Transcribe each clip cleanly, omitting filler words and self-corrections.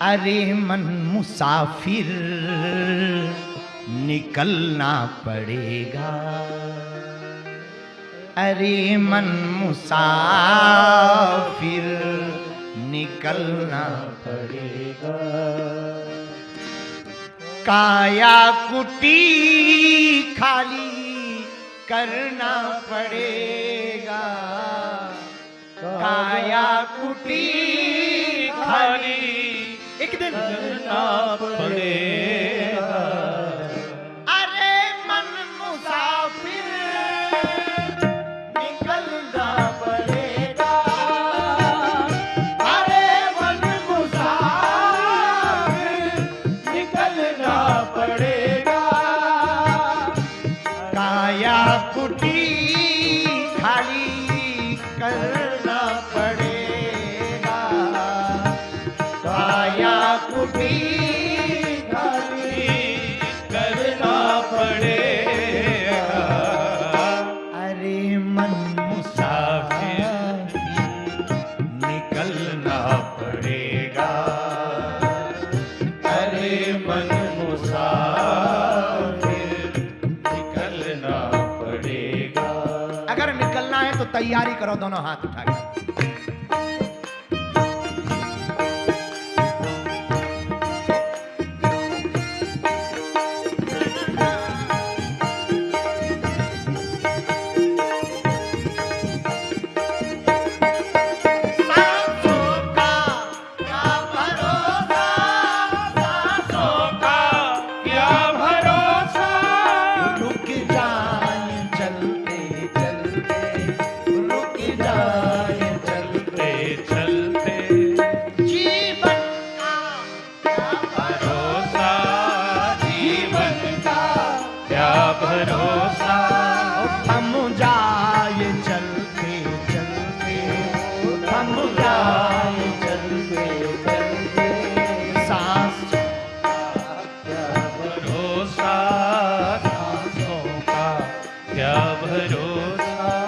अरे मन मुसाफिर निकलना पड़ेगा, अरे मन मुसाफिर निकलना पड़ेगा। काया कुटी खाली करना पड़ेगा, काया कुटी खाली एक दिन करना पड़ेगा। अरे मन मुसाफिर निकलना पड़ेगा, अरे मन मुसाफिर निकलना पड़ेगा। काया कुटी खाली करना पड़ेगा, काया कुटी खाली करना पड़ेगा। अरे मन मुसाफिर निकलना पड़ेगा, अरे मन मुसाफिर निकलना पड़ेगा। अगर निकलना है तो तैयारी करो, दोनों हाथ उठा के।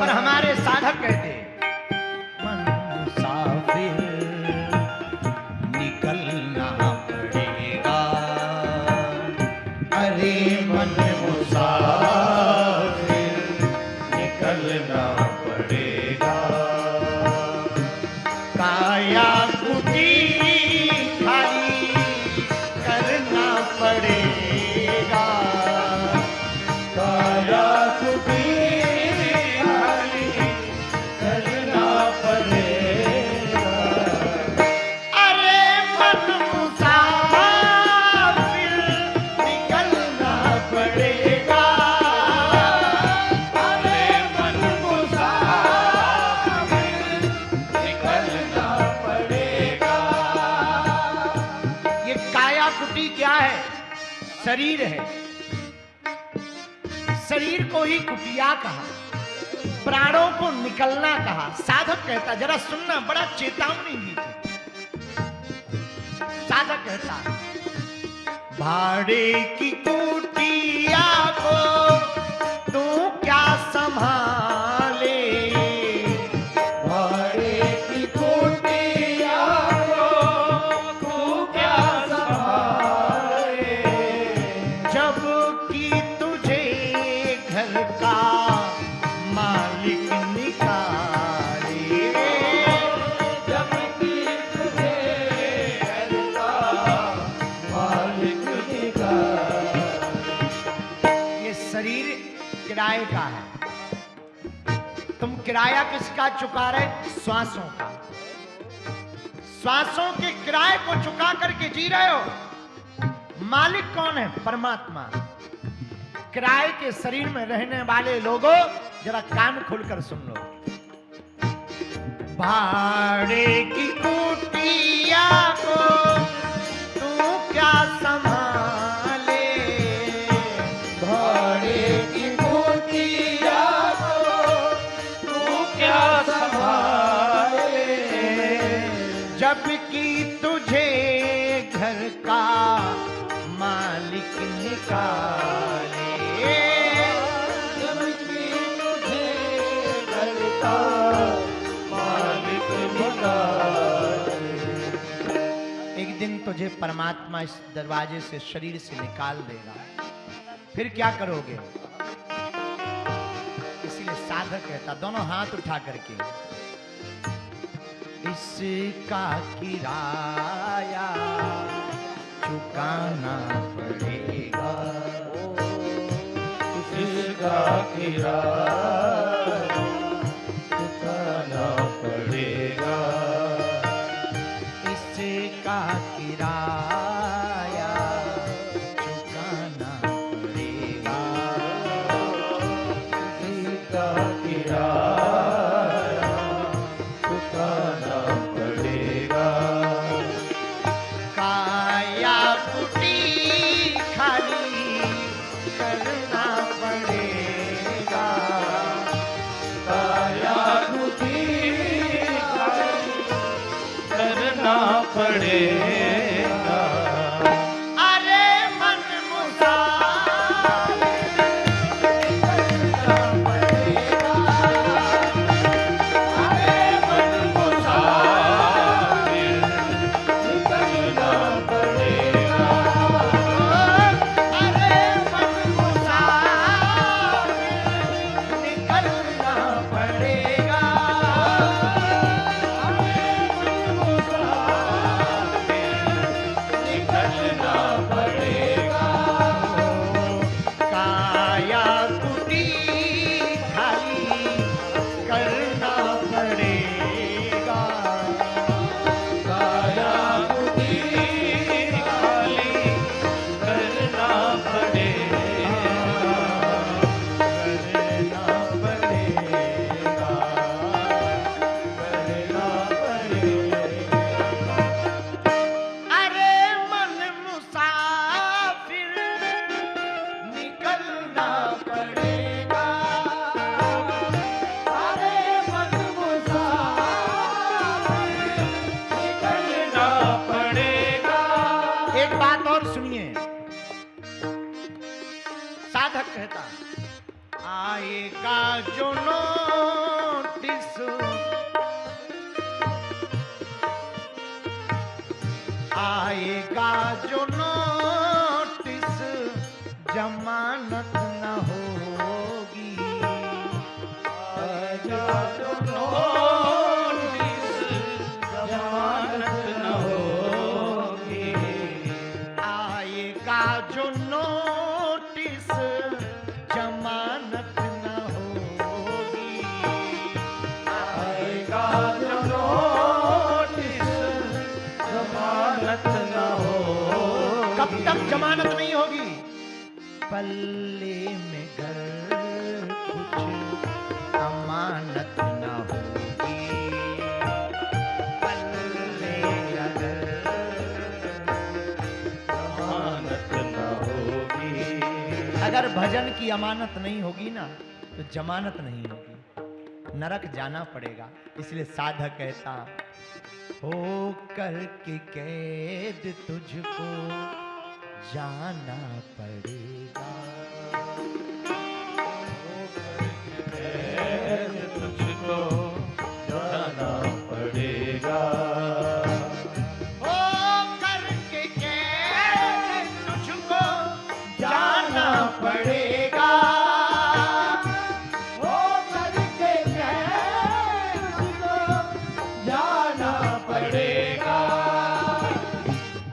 पर हमारे साधक कहते मन मुसाफिर निकलना पड़ेगा, अरे मन मुसाफिर निकलना पड़ेगा। काया कुटी खाली करना पड़ेगा, काया कुटी खाली करना पड़ेगा। अरे मन मुसाफिर निकलना पड़ेगा, अरे मन मुसाफिर निकलना पड़ेगा। ये काया कुटी क्या है? शरीर है, शरीर को ही कुटिया कहा, प्राणों को निकलना कहा। साधक कहता, जरा सुनना, बड़ा चेतावनी दी थी। साधक कहता, भाड़े की कुटिया को तू क्या संभाले, भाड़े की कुटिया को तू क्या संभाले, जबकि तुझे घर का मालिक निकाले, जबकि तुझे घर का मालिक निकाले। ये शरीर किराए का है, तुम किराया किसका चुका रहे? श्वासों का। श्वासों के किराए को चुका करके जी रहे हो। मालिक कौन है? परमात्मा। किराए के शरीर में रहने वाले लोगों, जरा कान खोलकर सुन लो। भाड़े की कुटिया को तू क्या संभाले, भाड़े की कुटिया को तू क्या संभाले, जबकि तुझे घर का मालिक निकाले, जबकि तुझे घर का मालिक निकाले। तुझे परमात्मा इस दरवाजे से, शरीर से निकाल देगा, फिर क्या करोगे? इसलिए साधक कहता, दोनों हाथ उठा करके, इसका किराया चुकाना पड़ेगा, इसका किराया चुकाना पड़ेगा, इसका किराया चुकाना पड़ेगा, इसका किराया चुकाना पड़ेगा। काया कुटी खाली करना पड़ेगा, काया कुटी करना पड़ेगा, अरे मन मुसाफिर करना पड़ेगा, अरे मन मुसाफिर निकलना पड़ेगा, अरे मन मुसाफिर निकलना पड़ेगा, निकलना पड़ेगा, काया कुटी खाली करना पड़ेगा, काया कुटी खाली करना पड़ेगा, करना पड़ेगा, करना पड़ेगा, अरे मन मुसाफिर निकलना पड़ेगा, अरे मन मुसाफिर निकलना पड़ेगा। एक बात और सुनिए, साधक कहता, आएगा जो नोटिस, आएगा जो नोटिस, जमानत न होगी, आएगा जो नोटिस, जमानत न होगी, आएगा जो नोटिस, जमानत न होगी, आएगा जो नोटिस, जमानत न होगी। कब तक जमानत नहीं होगी? पल्ले में घर कुछ अमानत न होगी, पल्ले अगर जमानत न होगी, अगर भजन की अमानत नहीं होगी ना, तो जमानत नहीं होगी, नरक जाना पड़ेगा। इसलिए साधक कहता, हो करके कैद तुझको जाना पड़ेगा, कैद तुझको जाना पड़ेगा, हो करके कैद तुझको जाना पड़ेगा, हो करके कैद तुझको जाना पड़ेगा,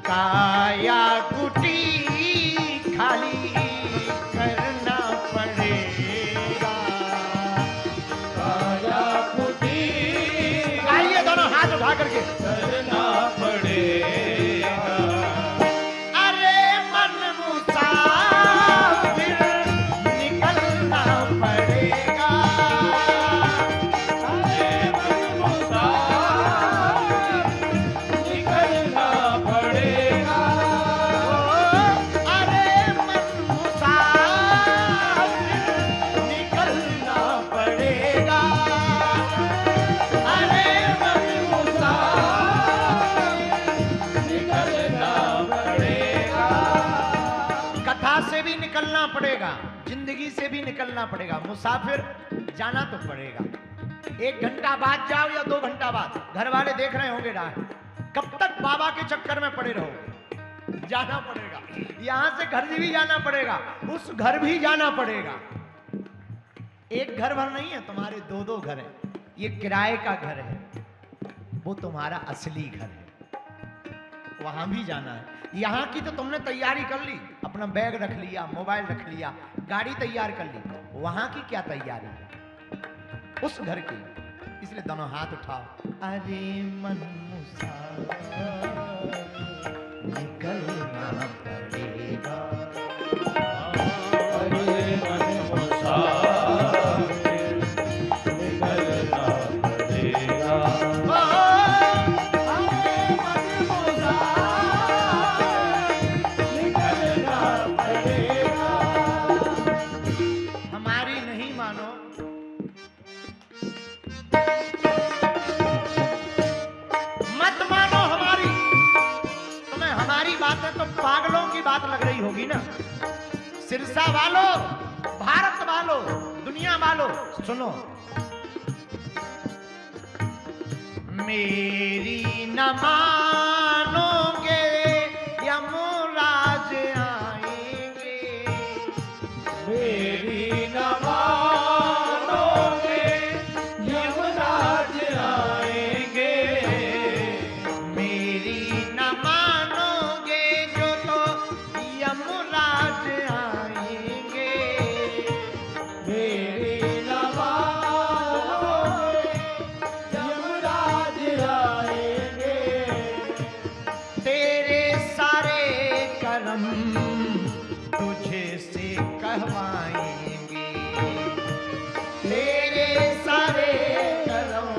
काया कुटी खाली करना पड़ेगा, काया कुटी आइए दोनों हाथ उठा करके, करना पड़ेगा, अरे मन मुसाफिर निकलना पड़ेगा, अरे मन मुसाफिर निकलना पड़ेगा, अरे मन मुसाफिर निकलना पड़ेगा, अरे मन मुसाफिर निकलना पड़ेगा, कथा से भी निकलना पड़ेगा, जिंदगी से भी निकलना पड़ेगा, मुसाफिर जाना तो पड़ेगा। 1 घंटा बाद जाओ या 2 घंटा बाद, घर वाले देख रहे होंगे राह, कब तक बाबा के चक्कर में पड़े रहोगे? जाना पड़ेगा, यहां से घर भी जाना पड़ेगा, उस घर भी जाना पड़ेगा। एक घर भर नहीं है, तुम्हारे दो दो घर है। ये किराए का घर है, वो तुम्हारा असली घर है, वहां भी जाना है। यहाँ की तो तुमने तैयारी कर ली, अपना बैग रख लिया, मोबाइल रख लिया, गाड़ी तैयार कर ली, वहां की क्या तैयारी है उस घर की। इसलिए दोनों हाथ उठाओ। अरे मन मुसाफिर निकलना पड़ेगा, अरे मन मुसाफिर निकलना पड़ेगा। हमारी नहीं मानो, मत मानो हमारी। तुम्हें हमारी बातें तो पागलों की बात लग रही होगी ना। सिरसा वालों, भारत वालों, दुनिया वालों, सुनो। मेरी न मानोगे यमराज आएंगे, मेरी न मानोगे यमराज आएंगे। मेरी न मानोगे जो तो यमराज आएंगे। मेरी न मानोगे यमराज आएंगे। तेरे सारे कर्म तुझे से कहवाएंगे, तेरे सारे कर्म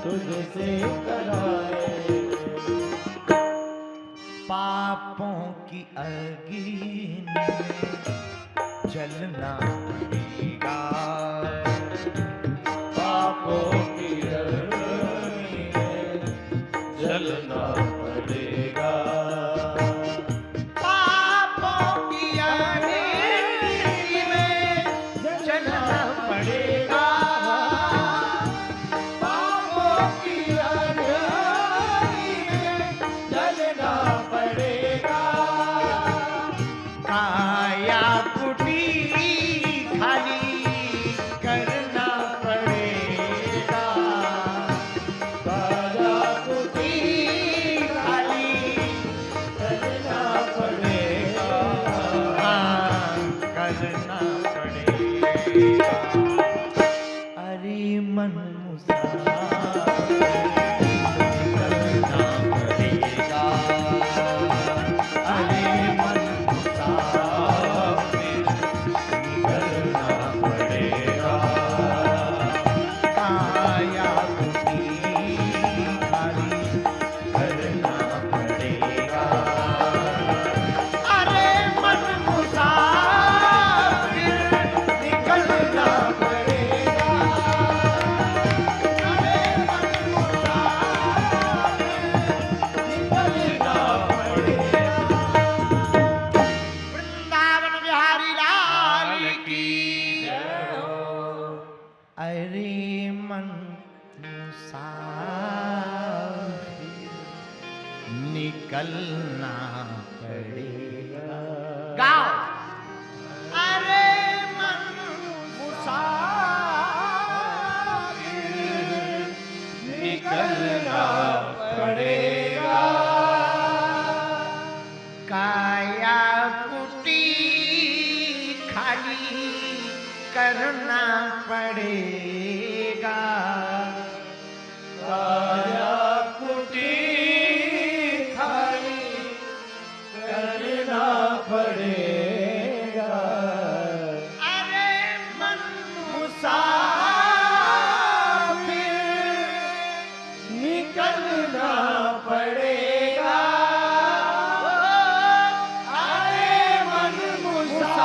तुझसे कराएंगे। पापों की अग्नि में जलना पड़ेगा, पापों की अग्नि में जलना पड़ेगा। पापों की अग्नि में जलना पड़ेगा, पापों की अग्नि में जलना पड़ेगा। काया कुटी खाली करना पड़ेगा, काया कुटी खाली करना पड़ेगा। हाँ, करना पड़ेगा। अरे मन मुसाफिर निकलना पड़ेगा, अरे मन मुसाफिर निकलना पड़ेगा। काया कुटी खाली करना पड़ेगा। अरे मन मुसाफिर निकलना पड़ेगा, अरे मन मुसाफिर निकलना पड़ेगा। वृंदावन बिहारी लाल की जय हो। अरे मन मुसाफिर निकलना पड़ेगा। गाओ। अरे मन मुसाफिर निकलना पड़ेगा। काया कुटी खाली करना पड़ेगा, काया कुटी खाली करना पड़ेगा। अरे मन मुसाफिर निकलना पड़ेगा। अरे मन मुसाफिर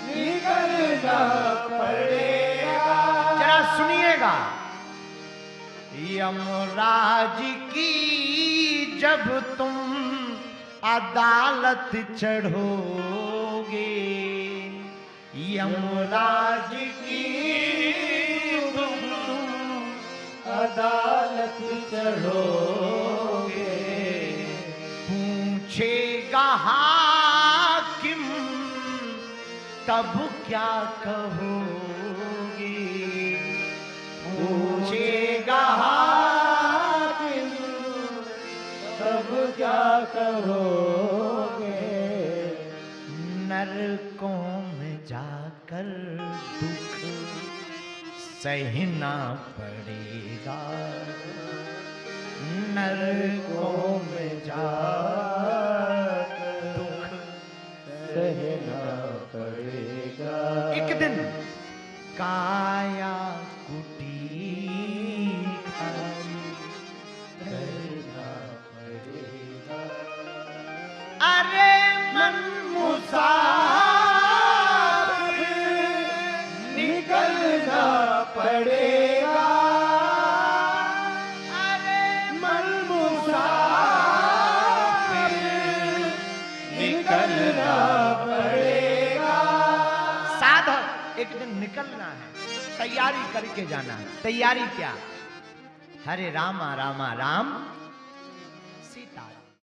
निकलना पड़ेगा। जरा सुनिएगा। यमराज की जब तुम अदालत चढ़ोगे, यमराज की तुम अदालत चढ़ोगे। पूछेगा हाकिम तब क्या कहोगे, पूछेगा हाकिम तब क्या करोगे, नरकों में जाकर दुख सहना पड़ेगा, नरकों में जाकर दुख सहना पड़ेगा। एक दिन काया कुटीर करना पड़ेगा। अरे मन मुसाफिर निकलना पड़ेगा, अरे मन मुसाफिर निकलना पड़ेगा। साधक एक दिन निकलना है, तैयारी करके जाना है। तैयारी क्या? हरे रामा रामा राम